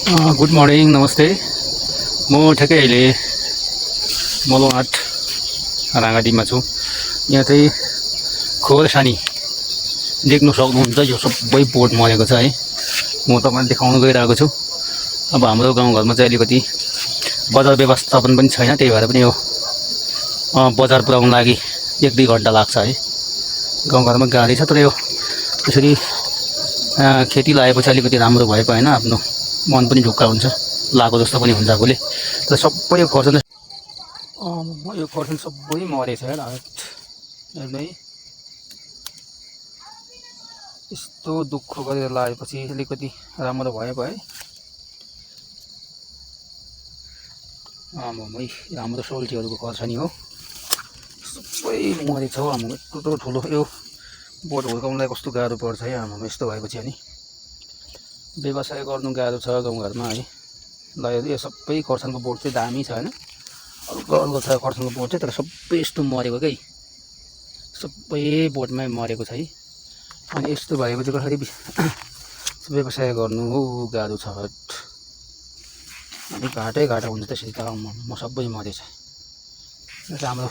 Good morning नमस्ते। म ठ्याक्कै अहिले मलुवाट राँगाडीमा छु। यहाँ चाहिँ खोर्सानी देख्नु सक्नुहुन्छ, यो सबै बोट मरेको छ है। म तपाईँलाई देखाउन गइरहेको छु। अब हाम्रो गाउँघरमा चाहिँ अलिकति बजार व्यवस्थापन पनि छैन, त्यही भएर पनि यो बजार पुर्याउनु लागि 1-2 घन्टा लाग्छ है। गाउँघरमा गाडी छ, तर यो यसरी खेती लगाएपछि अलिकति राम्रो भएको होइन, आफ्नो मन पनि ढुक्क हुन्छ, लागेको जस्तो पनि हुन्छ आफूले। तर सबै यो खोर्सानी यो खोर्सानी सबै मरेछ हेर्दै। यस्तो दुःख गरेर लगाएपछि अलिकति राम्रो भएको है। हाम्रो सोल्टीहरूको खोर्सानी हो, सबै मरेछ हौ। हाम्रो यत्रो ठुलो यो बोट हुर्काउनलाई कस्तो गाह्रो पर्छ है हाम्रो यस्तो भएपछि। अनि व्यवसाय गर्नु गाह्रो छ गाउँघरमा है। ल यो सबै खोर्सानीको बोट चाहिँ दामी छ होइन, अर्को छ खोर्सानीको बोट चाहिँ, तर सबै यस्तो मरेको क्या, सबै बोटमै मरेको छ है। अनि यस्तो भएपछि कसरी व्यवसाय गर्नु हो गाह्रो छ। अलिक घाटा हुन्छ त्यसरी त। म सबै मरेछ। यो चाहिँ हाम्रो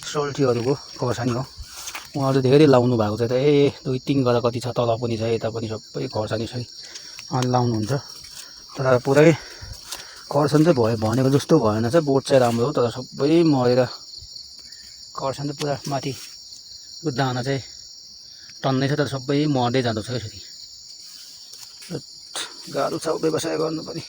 सोल्टीहरूको खोर्सानी हो। उहाँहरू धेरै लाउनु भएको छ त, 2-3 गरा कति छ, तल पनि छ, यता पनि सबै खोर्सानी छ। अनि लाउनुहुन्छ, तर पुरै खोर्सानी चाहिँ भयो भनेको जस्तो भएन चाहिँ। बोट चाहिँ राम्रो हो, तर सबै मरेर खोर्सानी चाहिँ पुरा माथि दाना चाहिँ टन्नै छ, तर सबै मर्दै जाँदछ यसरी। गाह्रो छ व्यवसाय गर्नु पनि।